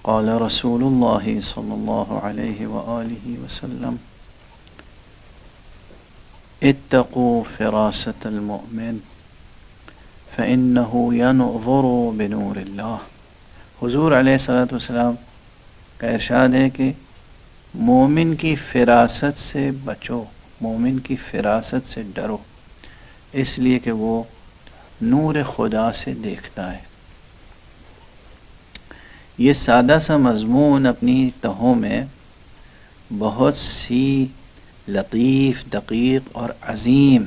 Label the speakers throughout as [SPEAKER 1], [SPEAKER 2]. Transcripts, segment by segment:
[SPEAKER 1] قال رسول اللہ صلی اللہ علیہ وآلہ وسلم اتقوا فراست المؤمن فإنه ينظر بنور اللہ۔ حضور علیہ الصلوۃ والسلام کا ارشاد ہے کہ مومن کی فراست سے بچو، مومن کی فراست سے ڈرو، اس لیے کہ وہ نور خدا سے دیکھتا ہے۔ یہ سادہ سا مضمون اپنی تہوں میں بہت سی لطیف، دقیق اور عظیم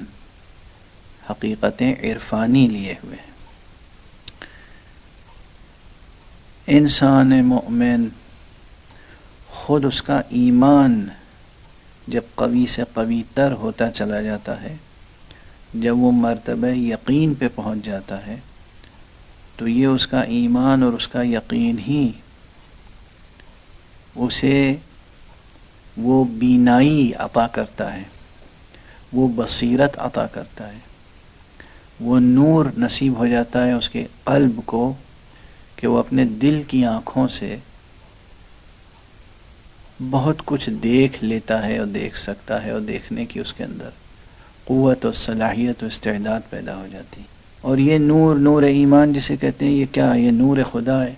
[SPEAKER 1] حقیقتیں عرفانی لیے ہوئے ہیں۔ انسان مومن خود اس کا ایمان جب قوی سے قوی تر ہوتا چلا جاتا ہے، جب وہ مرتبہ یقین پہ پہنچ جاتا ہے، تو یہ اس کا ایمان اور اس کا یقین ہی اسے وہ بینائی عطا کرتا ہے، وہ بصیرت عطا کرتا ہے، وہ نور نصیب ہو جاتا ہے اس کے قلب کو کہ وہ اپنے دل کی آنکھوں سے بہت کچھ دیکھ لیتا ہے اور دیکھ سکتا ہے، اور دیکھنے کی اس کے اندر قوت و صلاحیت و استعداد پیدا ہو جاتی ہے۔ اور یہ نور ایمان جسے کہتے ہیں، یہ کیا ہے؟ یہ نور خدا ہے،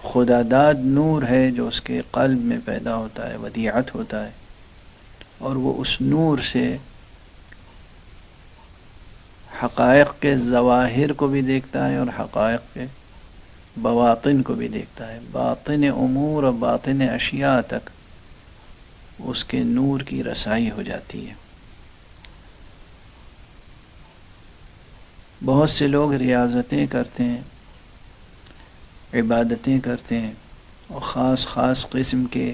[SPEAKER 1] خدا داد نور ہے جو اس کے قلب میں پیدا ہوتا ہے، ودیعت ہوتا ہے، اور وہ اس نور سے حقائق کے ظواہر کو بھی دیکھتا ہے اور حقائق کے بواطن کو بھی دیکھتا ہے۔ باطن امور اور باطن اشیاء تک اس کے نور کی رسائی ہو جاتی ہے۔ بہت سے لوگ ریاضتیں کرتے ہیں، عبادتیں کرتے ہیں، اور خاص قسم کے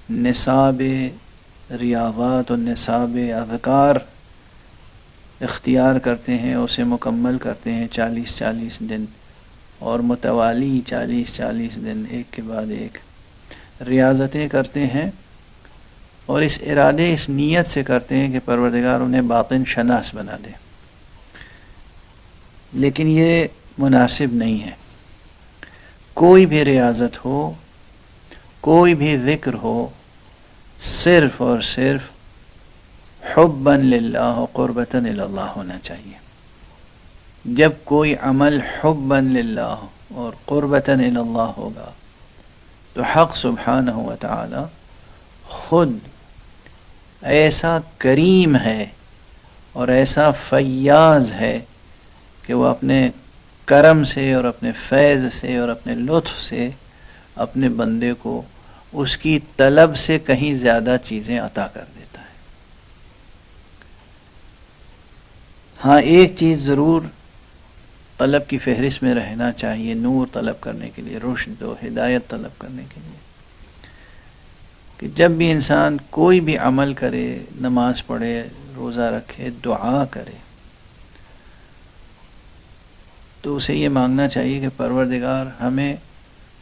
[SPEAKER 1] نصاب ریاضات اور نصاب اذکار اختیار کرتے ہیں، اسے مکمل کرتے ہیں 40 دن، اور متوالی 40 دن ایک کے بعد ایک ریاضتیں کرتے ہیں، اور اس ارادے، اس نیت سے کرتے ہیں کہ پروردگار انہیں باطن شناس بنا دے۔ لیکن یہ مناسب نہیں ہے۔ کوئی بھی ریاضت ہو، کوئی بھی ذکر ہو، صرف اور صرف حبا للہ و قربتا اللہ ہونا چاہیے۔ جب کوئی عمل حبا للہ اور قربتا اللہ ہوگا تو حق سبحانہ و تعالی خود ایسا کریم ہے اور ایسا فیاض ہے کہ وہ اپنے کرم سے اور اپنے فیض سے اور اپنے لطف سے اپنے بندے کو اس کی طلب سے کہیں زیادہ چیزیں عطا کر دیتا ہے۔ ہاں، ایک چیز ضرور طلب کی فہرست میں رہنا چاہیے، نور طلب کرنے کے لیے، رشد و ہدایت طلب کرنے کے لیے، کہ جب بھی انسان کوئی بھی عمل کرے، نماز پڑھے، روزہ رکھے، دعا کرے، تو اسے یہ مانگنا چاہیے کہ پروردگار ہمیں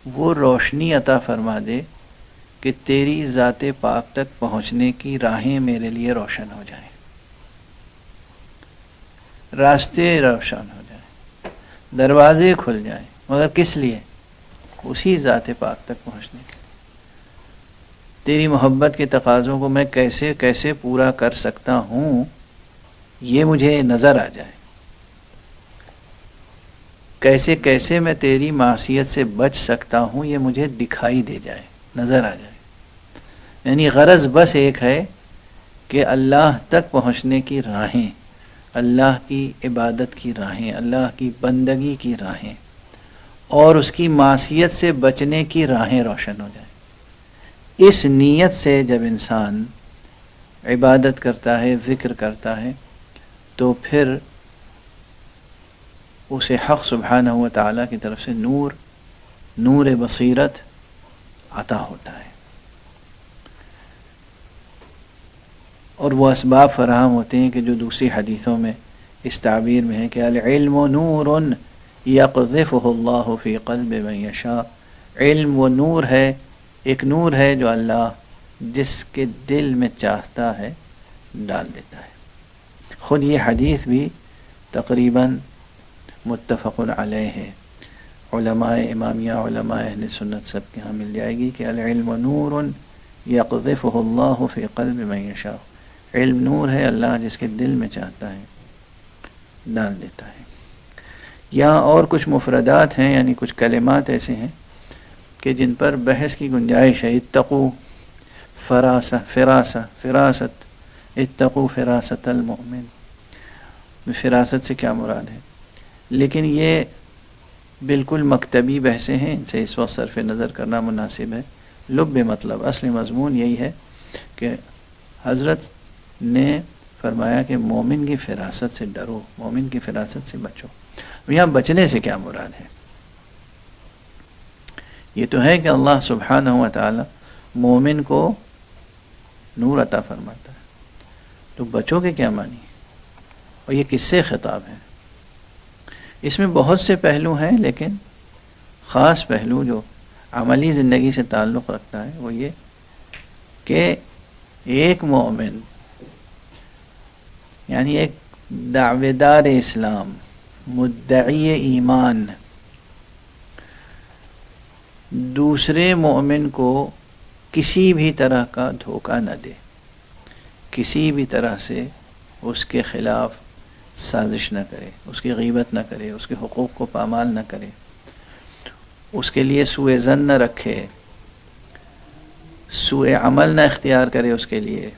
[SPEAKER 1] وہ روشنی عطا فرما دے کہ تیری ذات پاک تک پہنچنے کی راہیں میرے لیے روشن ہو جائیں، راستے روشن ہو جائیں، دروازے کھل جائیں، مگر کس لیے؟ اسی ذات پاک تک پہنچنے کے لیے۔ تیری محبت کے تقاضوں کو میں کیسے کیسے پورا کر سکتا ہوں، یہ مجھے نظر آ جائے، کیسے کیسے میں تیری معصیت سے بچ سکتا ہوں، یہ مجھے دکھائی دے جائے، نظر آ جائے۔ یعنی غرض بس ایک ہے کہ اللہ تک پہنچنے کی راہیں، اللہ کی عبادت کی راہیں، اللہ کی بندگی کی راہیں اور اس کی معصیت سے بچنے کی راہیں روشن ہو جائیں۔ اس نیت سے جب انسان عبادت کرتا ہے، ذکر کرتا ہے، تو پھر اسے حق سبحانہ و تعالیٰ کی طرف سے نور بصیرت عطا ہوتا ہے، اور وہ اسباب فراہم ہوتے ہیں کہ جو دوسری حدیثوں میں اس تعبیر میں ہے کہ العلم نور یقذفہ اللہ فی قلب من یشاء۔ علم وہ نور ہے، ایک نور ہے جو اللہ جس کے دل میں چاہتا ہے ڈال دیتا ہے۔ خود یہ حدیث بھی تقریباً متفق علیہ ہے۔ علماء امامیہ، علماء اہل سنت سب کے ہاں مل جائے گی کہ العلم نور یقذفہ اللہ فی قلب من یشاء، علم نور ہے، اللہ جس کے دل میں چاہتا ہے ڈال دیتا ہے۔ یہاں اور کچھ مفردات ہیں، یعنی کچھ کلمات ایسے ہیں کہ جن پر بحث کی گنجائش ہے۔ اتقو فراست، اتقو فراست المؤمن، فراست سے کیا مراد ہے؟ لیکن یہ بالکل مکتبی بحثیں ہیں، ان سے اس وقت صرف نظر کرنا مناسب ہے۔ لب مطلب اصل مضمون یہی ہے کہ حضرت نے فرمایا کہ مومن کی فراست سے ڈرو، مومن کی فراست سے بچو۔ یہاں بچنے سے کیا مراد ہے؟ یہ تو ہے کہ اللہ سبحانہ و تعالی مومن کو نور عطا فرماتا ہے، تو بچو کے کیا معنی؟ اور یہ کس سے خطاب ہے؟ اس میں بہت سے پہلو ہیں، لیکن خاص پہلو جو عملی زندگی سے تعلق رکھتا ہے وہ یہ کہ ایک مومن، یعنی ایک دعوے دار اسلام، مدعی ایمان، دوسرے مومن کو کسی بھی طرح کا دھوکہ نہ دے، کسی بھی طرح سے اس کے خلاف سازش نہ کرے، اس کی غیبت نہ کرے، اس کے حقوق کو پامال نہ کرے، اس کے لیے سوء ظن نہ رکھے، سوء عمل نہ اختیار کرے، اس کے لیے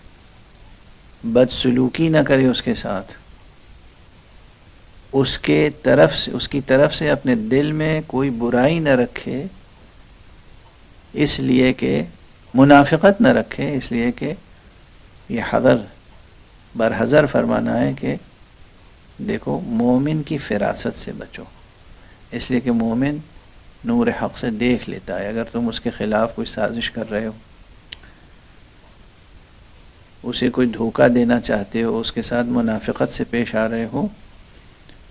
[SPEAKER 1] بد سلوکی نہ کرے، اس کے ساتھ اس کی طرف سے اپنے دل میں کوئی برائی نہ رکھے، اس لیے کہ منافقت نہ رکھے، اس لیے کہ یہ برحذر فرمانا ہے کہ دیکھو مومن کی فراست سے بچو، اس لیے کہ مومن نور حق سے دیکھ لیتا ہے۔ اگر تم اس کے خلاف کوئی سازش کر رہے ہو، اسے کوئی دھوکہ دینا چاہتے ہو، اس کے ساتھ منافقت سے پیش آ رہے ہو،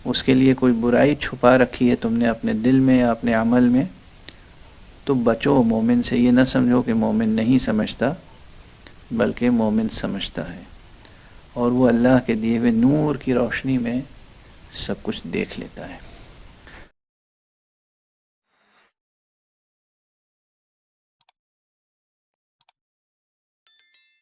[SPEAKER 1] اس کے لیے کوئی برائی چھپا رکھی ہے تم نے اپنے دل میں یا اپنے عمل میں، تو بچو مومن سے۔ یہ نہ سمجھو کہ مومن نہیں سمجھتا، بلکہ مومن سمجھتا ہے، اور وہ اللہ کے دیے ہوئے نور کی روشنی میں سب کچھ دیکھ لیتا ہے۔